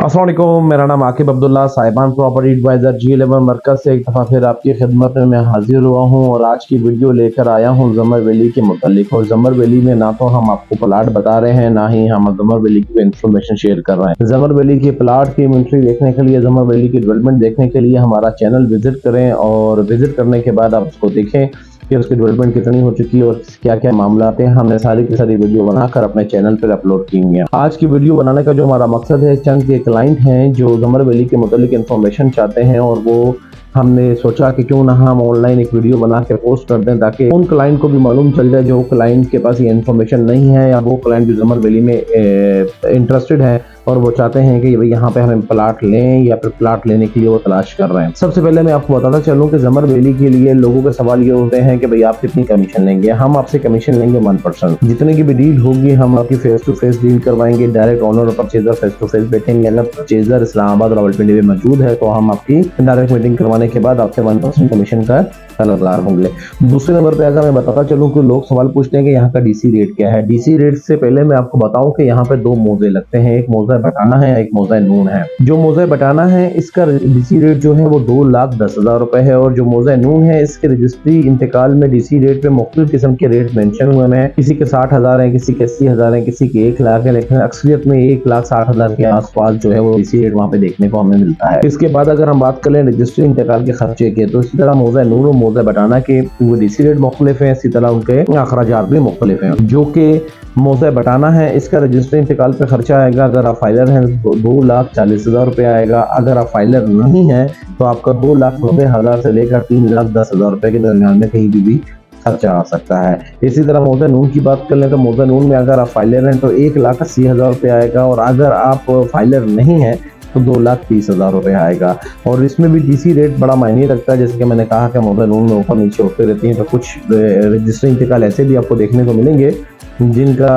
अस्सलाम वालेकुम, मेरा नाम आकिब अब्दुल्ला, साहिबान प्रॉपर्टी एडवाइज़र G11 मरकज़ से एक दफ़ा फिर आपकी खिदमत में मैं हाजिर हुआ हूँ और आज की वीडियो लेकर आया हूँ ज़मर वैली के मुतालिक। और ज़मर वैली में ना तो हम आपको प्लाट बता रहे हैं, ना ही हम ज़मर वैली की इंफॉर्मेशन शेयर कर रहे हैं। ज़मर वैली के प्लाट की इन्वेंटरी देखने के लिए, ज़मर वैली की डेवलपमेंट देखने के लिए हमारा चैनल विजिट करें और विजिट करने के बाद आप उसको देखें कि उसकी डेवलपमेंट कितनी हो चुकी है और क्या क्या मामला हैं। हमने सारी की सारी वीडियो बनाकर अपने चैनल पर अपलोड की हुई है। आज की वीडियो बनाने का जो हमारा मकसद है, चंद के क्लाइंट हैं जो ज़मर वैली के मुतालिक इंफॉर्मेशन चाहते हैं और वो हमने सोचा कि क्यों ना हम ऑनलाइन एक वीडियो बना के पोस्ट कर दें ताकि उन क्लाइंट को भी मालूम चल जाए जो क्लाइंट के पास ये इन्फॉर्मेशन नहीं है या वो क्लाइंट जो ज़मर वैली में इंटरेस्टेड है और वो चाहते हैं कि भाई यहाँ पे हमें प्लाट लें या फिर प्लाट लेने के लिए वो तलाश कर रहे हैं। सबसे पहले मैं आपको बताता चलूँ कि ज़मर वैली के लिए लोगों के सवाल ये होते हैं कि भाई आप कितनी कमीशन लेंगे। हम आपसे कमीशन लेंगे 1%। जितने की भी डील होगी हम आपकी फेस टू फेस डील करवाएंगे। डायरेक्ट ओनर और परचेजर फेस टू फेस बैठेंगे। अगर परचेजर इस्लामाबाद रावलपिंडी में मौजूद है तो हम आपकी डायरेक्ट मीटिंग करवाने के बाद आपसे 1% कमीशन का तलबदार होंगे। दूसरे नंबर पे अगर मैं बताता चलूँ कि लोग सवाल पूछते हैं कि यहाँ का डीसी रेट क्या है। डीसी रेट से पहले मैं आपको बताऊं कि यहाँ पे दो मौजे लगते हैं, एक मौजा बटाना है, एक मौजा नून है। जो मौजा बटाना है इसका डीसी रेट जो है वो 2,10,000 रुपए है और जो मौजा नून है इसके रजिस्ट्री इंतकाल में डीसी रेट पे मुख्तलिफ किस्म के रेट मेंशन हुए हैं। किसी के 60,000 है, किसी के 80,000 है, किसी के 1 लाख है, लेकिन अक्सरियत में 1,60,000 के आसपास जो है वो डीसी रेट वहाँ पे देखने को हमें मिलता है। इसके बाद अगर हम बात करें रजिस्ट्री इंतकाल के खर्चे के, तो इसी तरह मौजा नून और मौजा बटाना के वो डीसी रेट मुख्तलिफ है, इसी तरह उनके अखराजात भी मुख्तलिफ हैं। जो कि मौजा बटाना है इसका रजिस्ट्री इंतकाल पे खर्चा आएगा, अगर आप फाइलर हैं 2,40,000 रुपये आएगा। अगर आप फाइलर नहीं है तो आपका 2,90,000 से लेकर 3,10,000 रुपये के दरमियान में कहीं भी खर्चा आ सकता है। इसी तरह मौजा नून की बात कर लें तो मौजा नून में अगर आप फाइलर हैं तो 1,80,000 रुपये आएगा और अगर आप फाइलर नहीं है तो 2,30,000 रुपये आएगा। और इसमें भी डीसी रेट बड़ा मायने रखता है। जैसे कि मैंने कहा कि मौजा नून में ऊपर नीचे होते रहती हैं, तो कुछ रजिस्ट्री इंतकाल ऐसे भी आपको देखने को मिलेंगे जिनका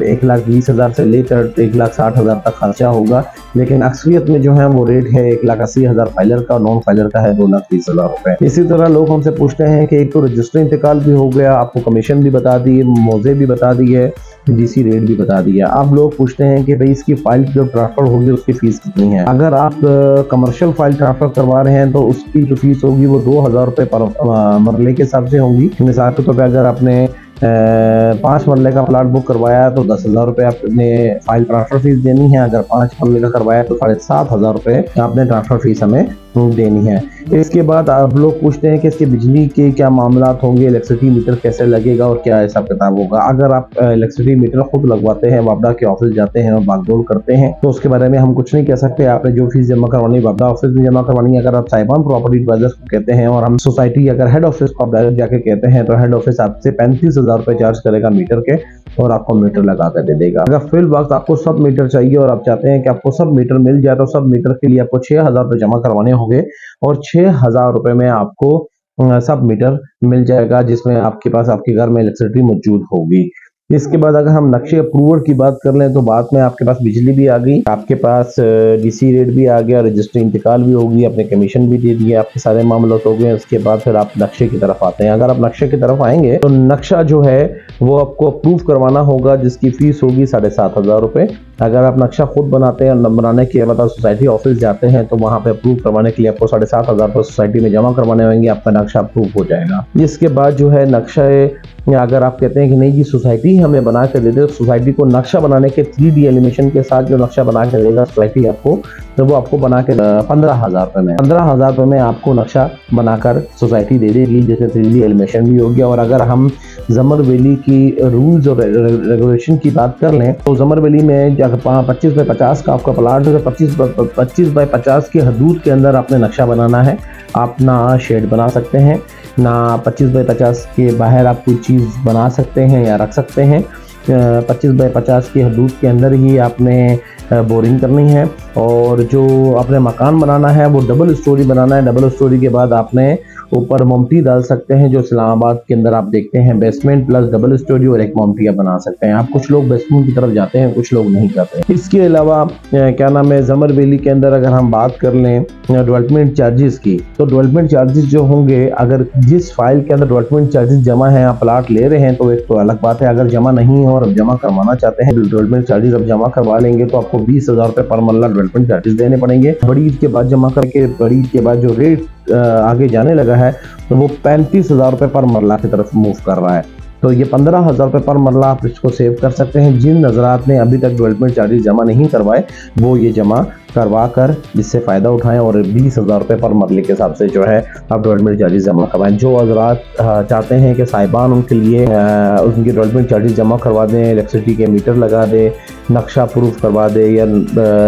1,20,000 से लेकर 1,60,000 तक खर्चा होगा, लेकिन अक्सरियत में जो है वो रेट है 1,80,000 फाइलर का और नॉन फाइलर का है 2,30,000 रुपये। इसी तरह लोग हमसे पूछते हैं कि एक तो रजिस्ट्री इंतकाल भी हो गया, आपको कमीशन भी बता दी, मौजे भी बता दी है, डीसी रेट भी बता दिया। अब लोग पूछते हैं कि भाई इसकी फाइल जो ट्रांसफर होगी उसकी फीस कितनी है। अगर आप कमर्शियल फाइल ट्रांसफर करवा रहे हैं तो उसकी जो फीस होगी वो 2,000 रुपये पर मरले के हिसाब से होगी। मिसाल के तौर पर अगर आपने 5 मरले का प्लाट बुक करवाया तो 10,000 रुपये आपने फाइल ट्रांसफर फीस देनी है। अगर 5 मरले का करवाया तो 7,500 रुपये आपने ट्रांसफर फीस हमें देनी है। इसके बाद आप लोग पूछते हैं कि इसके बिजली के क्या मामला होंगे, इलेक्ट्रिसिटी मीटर कैसे लगेगा और क्या हिसाब किताब होगा। अगर आप इलेक्ट्रिसिटी मीटर खुद लगवाते हैं, वापडा के ऑफिस जाते हैं और भागदौड़ करते हैं तो उसके बारे में हम कुछ नहीं कह सकते। आपने जो फीस जमा करवानी वापडा ऑफिस में जमा करवानी है। अगर आप साहिबान प्रॉपर्टी एडवाइजर्स को कहते हैं और हम सोसाइटी अगर हेड ऑफिस को आप डायरेक्ट जाके कहते हैं तो हेड ऑफिस आपसे 35,000 रुपये चार्ज करेगा मीटर के और आपको मीटर लगा कर दे देगा। अगर फिल वक्त आपको सब मीटर चाहिए और आप चाहते हैं कि आपको सब मीटर मिल जाए तो सब मीटर के लिए आपको 6,000 रुपये जमा करवाने होंगे और 6,000 रुपये में आपको सब मीटर मिल जाएगा जिसमें आपके पास आपके घर में इलेक्ट्रिसिटी मौजूद होगी। इसके बाद अगर हम नक्शे अप्रूवल की बात कर लें तो बाद में आपके पास बिजली भी आ गई, आपके पास डीसी रेट भी आ गया, रजिस्ट्री इंतकाल भी होगी, आपने कमीशन भी दे दिया, आपके सारे मामले हो गए। उसके बाद फिर आप नक्शे की तरफ आते हैं। अगर आप नक्शे की तरफ आएंगे तो नक्शा जो है वो आपको अप्रूव करवाना होगा जिसकी फीस होगी 7,500 रुपये। अगर आप नक्शा खुद बनाते हैं, बनाने के मतलब सोसाइटी ऑफिस जाते हैं तो वहाँ पे अप्रूव करवाने के लिए आपको 7,500 रुपये सोसाइटी में जमा करवाने होंगे, आपका नक्शा अप्रूव हो जाएगा। इसके बाद जो है नक्शा अगर आप कहते हैं कि नहीं जी सोसाइटी हमें बना के दे दे, सोसाइटी को नक्शा बनाने के 3D एनिमेशन के साथ जो नक्शा बना के देगा सोसाइटी आपको, तो वो आपको बना के 15,000 रुपये में 15,000 रुपये में आपको नक्शा बनाकर सोसाइटी दे देगी, जैसे 3D एनिमेशन भी हो गया। और अगर हम ज़मर वैली की रूल्स और रेगुलेशन की बात कर लें तो ज़मर वैली में 25 बाई 50 का आपका प्लाट है, 25 बाई 50 की हदूद के अंदर आपने नक्शा बनाना है। आप ना शेड बना सकते हैं, ना 25 बाई 50 के बाहर आप कोई चीज़ बना सकते हैं या रख सकते हैं। 25 बाई 50 की हदूद के अंदर ही आपने बोरिंग करनी है और जो आपने मकान बनाना है वो डबल स्टोरी बनाना है। डबल स्टोरी के बाद आपने ऊपर मोमटी डाल सकते हैं, जो इस्लामाबाद के अंदर आप देखते हैं बेसमेंट प्लस डबल स्टोरी और एक मोमटी आप बना सकते हैं। आप कुछ लोग बेसमेंट की तरफ जाते हैं, कुछ लोग नहीं जाते हैं। इसके अलावा क्या नाम है, जमर वैली के अंदर अगर हम बात कर लें डेवलपमेंट चार्जेस की, तो डेवलपमेंट चार्जेस जो होंगे, अगर जिस फाइल के अंदर डेवलपमेंट चार्जेस जमा है, आप प्लाट ले रहे हैं तो एक तो अलग बात है। अगर जमा नहीं है और अब जमा करवाना चाहते हैं, डेवलपमेंट चार्जेस अब जमा करवा लेंगे तो आपको 20,000 रुपये पर मरला डेवलपमेंट चार्जेस देने पड़ेंगे। बड़ी ईद के बाद जमा करके, बड़ी ईद के बाद जो रेट आगे जाने लगा है तो वो 35,000 रुपये पर मरला की तरफ मूव कर रहा है। तो ये 15,000 रुपये पर मरला आप इसको सेव कर सकते हैं। जिन नजरात ने अभी तक डेवलपमेंट चार्जेस जमा नहीं करवाए वो ये जमा करवा कर जिससे फ़ायदा उठाएं और 20,000 रुपये पर मरले के हिसाब से जो है आप डेवलपमेंट चार्जेस जमा करवाएं। जो हजरात चाहते हैं कि साहिबान उनके लिए उनकी डेवलपमेंट चार्जेस जमा करवा दें, इलेक्ट्रिसिटी के मीटर लगा दे, नक्शा प्रूफ करवा दे या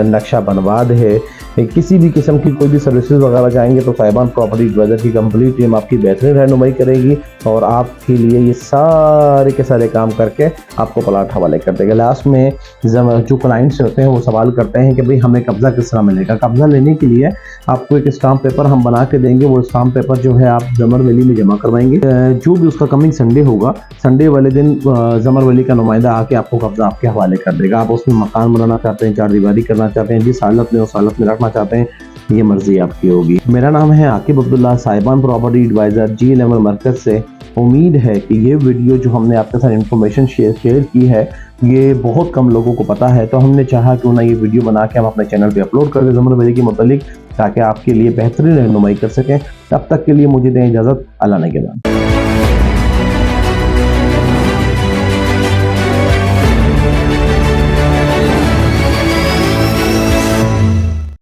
नक्शा बनवा दे, किसी भी किस्म की कोई भी सर्विसेज वगैरह चाहेंगे तो साहिबान प्रॉपर्टी एडवाइज़र की कंप्लीट टीम आपकी बेहतरीन रहनुमाई करेगी और आपके लिए ये सारे के सारे काम करके आपको प्लाट हवाले कर देगा। लास्ट में जो क्लाइंट्स होते हैं वो सवाल करते हैं कि भाई हमें कब्जा किस तरह मिलेगा। कब्जा लेने के लिए आपको एक स्टाम्प पेपर हम बना के देंगे, वो स्टाम्प पेपर जो है आप जमर वैली में जमा करवाएंगे। जो भी उसका कमिंग संडे होगा, संडे वाले दिन जमर वैली का नुमाइंदा आके आपको कब्जा आपके हवाले कर देगा। आप उसमें मकान बनाना चाहते हैं, चार दीवारी करना चाहते हैं, जिस हालत में उस हालत में रखना चाहते हैं, ये मर्जी आपकी होगी। मेरा नाम है आकिब अब्दुल्ला, साहिबान प्रॉपर्टी एडवाइज़र G11 मरकज़ से। उम्मीद है कि ये वीडियो जो हमने आपके साथ इंफॉर्मेशन शेयर की है ये बहुत कम लोगों को पता है, तो हमने चाहा क्यों ना ये वीडियो बना के हम अपने चैनल पे अपलोड कर दें जमर वैली के मुतालिक, ताकि आपके लिए बेहतरीन रहनुमाई कर सकें। तब तक के लिए मुझे दें इजाज़त। अल्लाह ने के बाद।